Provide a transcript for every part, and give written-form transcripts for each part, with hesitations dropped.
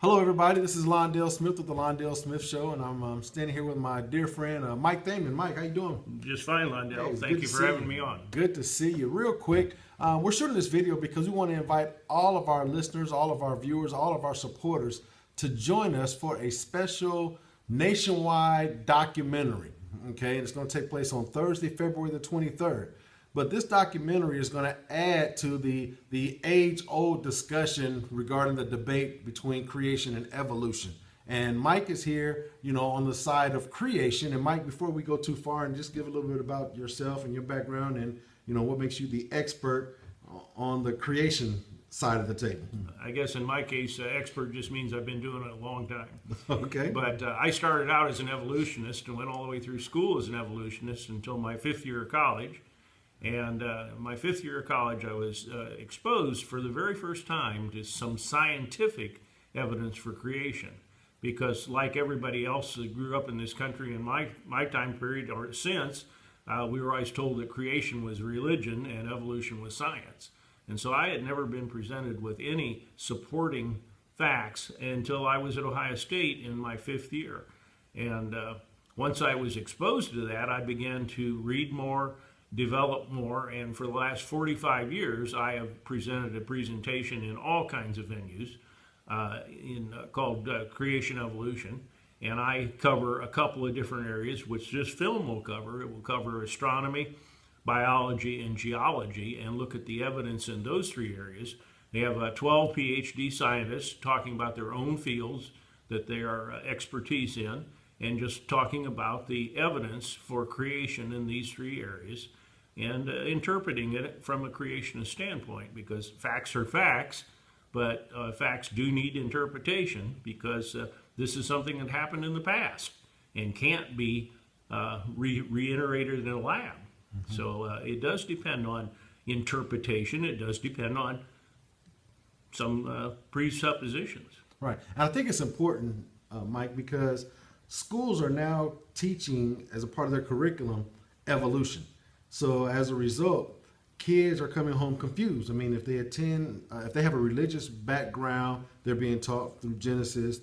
Hello, everybody. This is Londell Smith with the Londell Smith Show, and I'm standing here with my dear friend Mike Thaman. Mike, how you doing? Just fine, Londell. Hey, Thank you for having me on. Good to see you. Real quick, we're shooting this video because we want to invite all of our listeners, all of our viewers, all of our supporters to join us for a special nationwide documentary. Okay, and it's going to take place on Thursday, February the 23rd. But this documentary is going to add to the age-old discussion regarding the debate between creation and evolution. And Mike is here, on the side of creation. And Mike, before we go too far, and just give a little bit about yourself and your background and, what makes you the expert on the creation side of the table. I guess in my case, expert just means I've been doing it a long time. Okay. But I started out as an evolutionist and went all the way through school as an evolutionist until my 5th year of college. And my 5th year of college, I was exposed for the very first time to some scientific evidence for creation. Because like everybody else that grew up in this country in my time period or since, we were always told that creation was religion and evolution was science. And so I had never been presented with any supporting facts until I was at Ohio State in my 5th year. And once I was exposed to that, I began to read more, develop more, and for the last 45 years I have presented a presentation in all kinds of venues called Creation Evolution, and I cover a couple of different areas which this film will cover. It will cover astronomy, biology, and geology, and look at the evidence in those 3 areas. They have 12 PhD scientists talking about their own fields that they are expertise in, and just talking about the evidence for creation in these 3 areas and interpreting it from a creationist standpoint, because facts are facts, but facts do need interpretation, because this is something that happened in the past and can't be reiterated in a lab. Mm-hmm. So it does depend on interpretation. It does depend on some presuppositions. Right. And I think it's important, Mike, because schools are now teaching as a part of their curriculum evolution. So as a result, kids are coming home confused. I mean, if they if they have a religious background, they're being taught through Genesis,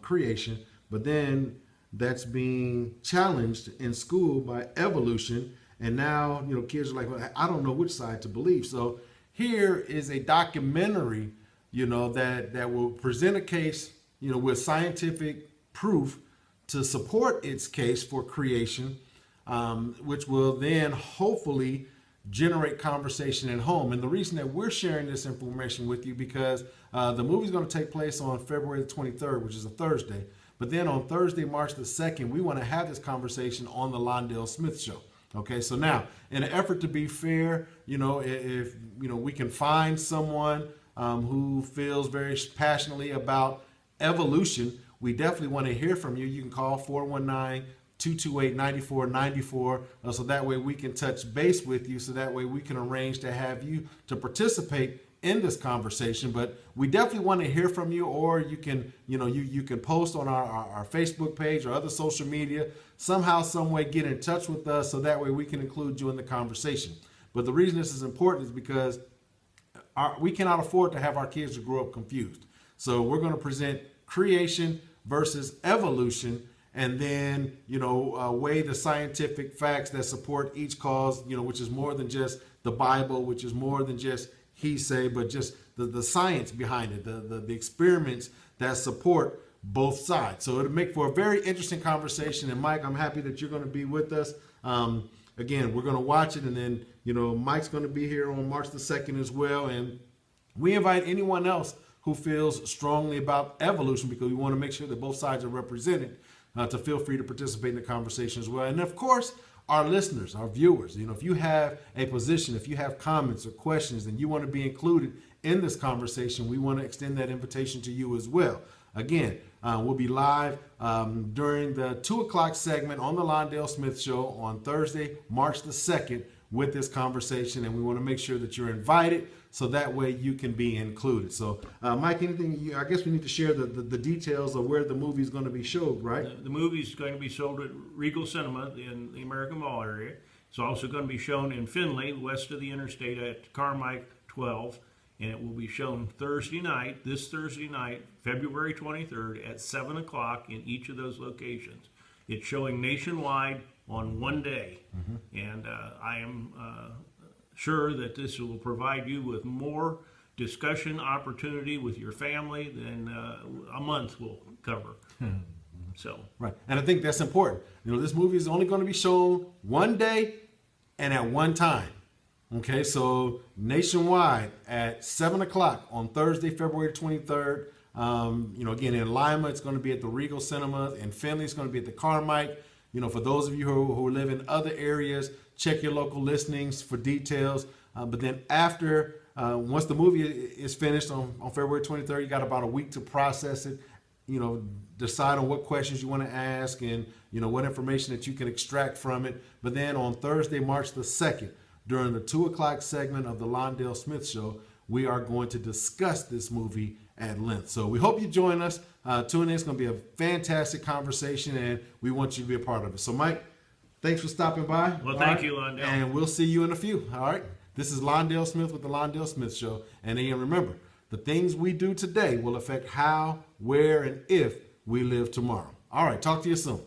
creation, but then that's being challenged in school by evolution. And now, kids are like, well, I don't know which side to believe. So here is a documentary, that will present a case, with scientific proof to support its case for creation, which will then hopefully generate conversation at home. And the reason that we're sharing this information with you, because the movie is going to take place on February the 23rd, which is a Thursday. But then on Thursday, March the 2nd, we want to have this conversation on the Londell Smith Show. Okay, so now, in an effort to be fair, if we can find someone who feels very passionately about evolution, we definitely want to hear from you. You can call 419-228-9494, so that way we can touch base with you, so that way we can arrange to have you to participate in this conversation. But we definitely want to hear from you, or you can, you can post on our Facebook page or other social media, somehow, some way get in touch with us, so that way we can include you in the conversation. But the reason this is important is because we cannot afford to have our kids to grow up confused. So we're going to present creation versus evolution, and then, weigh the scientific facts that support each cause, which is more than just the Bible, which is more than just he say, but just the science behind it, the experiments that support both sides. So it'll make for a very interesting conversation. And Mike, I'm happy that you're going to be with us. Again, we're going to watch it, and then, Mike's going to be here on March the 2nd as well. And we invite anyone else who feels strongly about evolution, because we want to make sure that both sides are represented, to feel free to participate in the conversation as well. And of course, our listeners, our viewers, if you have a position, if you have comments or questions, and you want to be included in this conversation, we want to extend that invitation to you as well. Again, we'll be live during the 2 o'clock segment on the Londell Smith Show on Thursday, March the 2nd, with this conversation, and we want to make sure that you're invited, so that way you can be included. So, Mike, anything? I guess we need to share the details of where the movie is going to be showed, right? The movie is going to be sold at Regal Cinema in the American Mall area. It's also going to be shown in Findlay, west of the interstate, at Carmike 12, and it will be shown this Thursday night, February 23rd at 7 o'clock in each of those locations. It's showing nationwide on one day, and I am sure that this will provide you with more discussion opportunity with your family than a month will cover. So right, and I think that's important. This movie is only going to be shown one day and at one time. Okay, so nationwide at 7 o'clock on Thursday, February 23rd. Again, in Lima, it's going to be at the Regal Cinema. In Findlay, it's going to be at the Carmike. For those of you who live in other areas, check your local listings for details. But then after, once the movie is finished on February 23rd, you got about a week to process it, decide on what questions you want to ask and, what information that you can extract from it. But then on Thursday, March the 2nd, during the 2 o'clock segment of the Londell Smith Show, we are going to discuss this movie at length. So we hope you join us. Tune in. It's going to be a fantastic conversation, and we want you to be a part of it. So, Mike, thanks for stopping by. Well, thank you, Londell. And we'll see you in a few. All right? This is Londell Smith with the Londell Smith Show. And again, remember, the things we do today will affect how, where, and if we live tomorrow. All right. Talk to you soon.